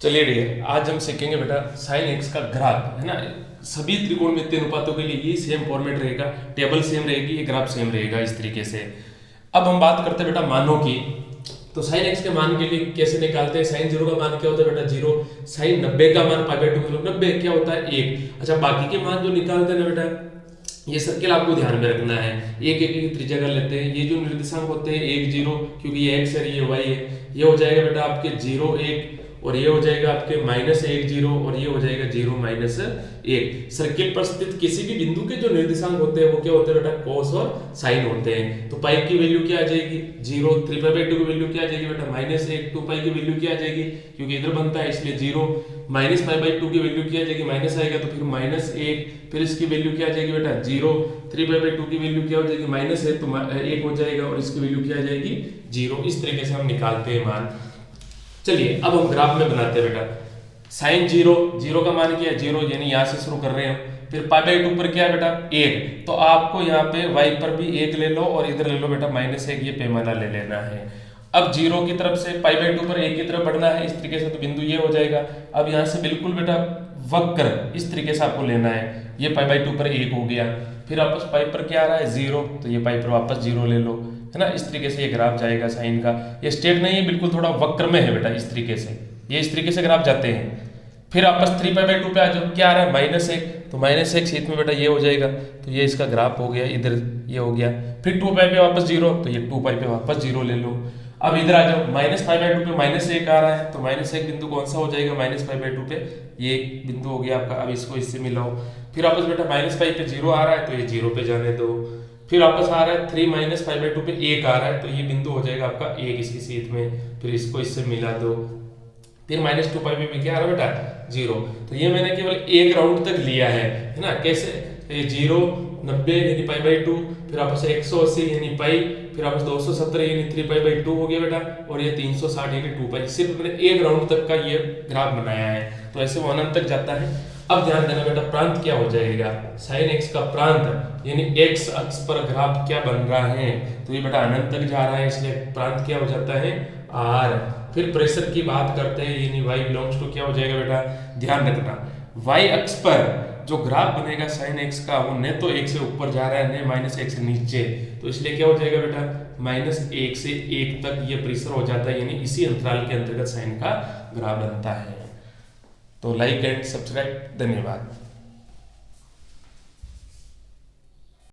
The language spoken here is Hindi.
चलिए ठीक है, आज हम सीखेंगे बेटा साइन एक्स का ग्राफ, है ना। सभी त्रिकोणमितीय अनुपातों के लिए ये सेम फॉर्मेट रहेगा, टेबल सेम रहेगी, ये ग्राफ सेम रहेगा इस तरीके से। अब हम बात करते हैं बेटा मानों की। तो साइन एक्स के मान के लिए कैसे निकालते हैं? साइन जीरो का मान क्या होता है बेटा? जीरो। साइन 90 का मान पाई बाय 2 मतलब 90 क्या होता है? 1। अच्छा, बाकी के मान जो निकालते हैं ना बेटा, ये सर्किल आपको ध्यान में रखना है। एक एक की त्रिज्या कर लेते हैं। ये जो निर्देशांक होते हैं 1 0, क्योंकि ये एक्स है ये वाई है, ये हो जाएगा बेटा आपके 0 1, और ये हो जाएगा आपके -1 0, और ये हो जाएगा 0 -1। सर्किल पर स्थित किसी भी बिंदु के जो निर्देशांक होते हैं वो क्या होते हैं बेटा? कॉस और साइन होते हैं। तो पाई की वैल्यू क्या आ जाएगी? 0। 3 पाई बाय 2 की वैल्यू क्या आ जाएगी बेटा? -1। 2 पाई की वैल्यू क्या आ जाएगी? क्योंकि इधर बनता है इसलिए 0। माइनस पाई बाय 2 की वैल्यू क्या आ जाएगी? माइनस आएगा तो फिर -1, फिर इसकी वैल्यू क्या आ जाएगी बेटा? 0। 3 पाई बाय 2 की वैल्यू क्या हो जाएगी? माइनस है तो 1 हो जाएगा, और इसकी वैल्यू क्या आ जाएगी? 0। इस तरीके से हम निकालते हैं मान। चलिए अब हम ग्राफ में बनाते हैं बेटा। साइन 0, 0 का मान क्या है? 0, यानी यहाँ से शुरू कर रहे हैं। फिर पाई बाय 2 पर क्या है बेटा? 1। तो आपको यहाँ पे y पर भी 1 ले लो, और इधर ले लो बेटा -1, ये पैमाना ले लेना है। अब 0 की तरफ से पाई बाय 2 पर 1 की तरफ बढ़ना है इस तरीके से, तो बिंदु ये हो जाएगा। अब यहाँ से बिल्कुल बेटा वक्र इस तरीके से आपको लेना है। ये पाई बाय 2 पर 1 हो गया, फिर वापस पाई पर क्या आ रहा है? 0, तो ये पाई पर वापस 0 ले लो, है ना। इस तरीके से ये ग्राफ जाएगा साइन का। ये स्ट्रेट नहीं है, बिल्कुल थोड़ा वक्र में है बेटा, इस तरीके से। ये इस तरीके से ग्राफ जाते हैं। फिर वापस 3 पाई बाय 2 पे आ जाओ, क्या आ रहा है? -1, तो -1 सीध में बेटा ये हो जाएगा, तो ये इसका ग्राफ हो गया, इधर ये हो गया। फिर 2 पाई पे वापस 0, तो ये 2 पाई पे वापस 0 ले लो। अब इधर आ जाओ, -5 बाय 2 पे -1 आ रहा है, तो -1 बिंदु कौन सा हो जाएगा? -5 बाय 2 पे ये बिंदु हो गया आपका। अब इसको इससे मिलाओ। फिर वापस बेटा -5 पे 0 आ रहा है, तो ये 0 पे जाने दो। फिर वापस आ रहा है 3 -5 बाय 2 पे 1 आ रहा है, तो ये बिंदु हो जाएगा आपका 1 इसकी सीध में। फिर इसको इससे मिला दो। फिर -2 पाई पे क्या आ रहा है बेटा? 0। तो ये मैंने केवल एक राउंड तक लिया है ना। कैसे? 0 90 यानी पाई बाय 2, फिर वापस 180 यानी पाई, फिर वापस 270 यानी 3 पाई बाय 2 हो गया बेटा, और ये 360 यानी 2 पाई। सिर्फ मैंने एक राउंड तक का ये ग्राफ बनाया है, तो ऐसे वो अनंत तक जाता है। अब ध्यान देना बेटा, प्रांत क्या हो जाएगा? साइन एक्स का प्रांत यानी एक्स अक्ष पर ग्राफ क्या बन रहा है? तो ये बेटा अनंत तक जा रहा है, इसलिए प्रांत क्या हो जाता है? आर। फिर प्रेशर की बात करते हैं, यानी y बिलोंग्स टू क्या हो जाएगा बेटा? ध्यान रखना, y अक्ष पर जो ग्राफ बनेगा साइन एक्स का, वो न तो 1 से ऊपर जा रहा है, न -1 से नीचे। तो इसलिए क्या हो जाएगा बेटा? -1 से 1 तक ये प्रेशर हो जाता है, यानी इसी अंतराल के अंतर्गत साइन का ग्राफ बनता है। तो लाइक एंड सब्सक्राइब, धन्यवाद।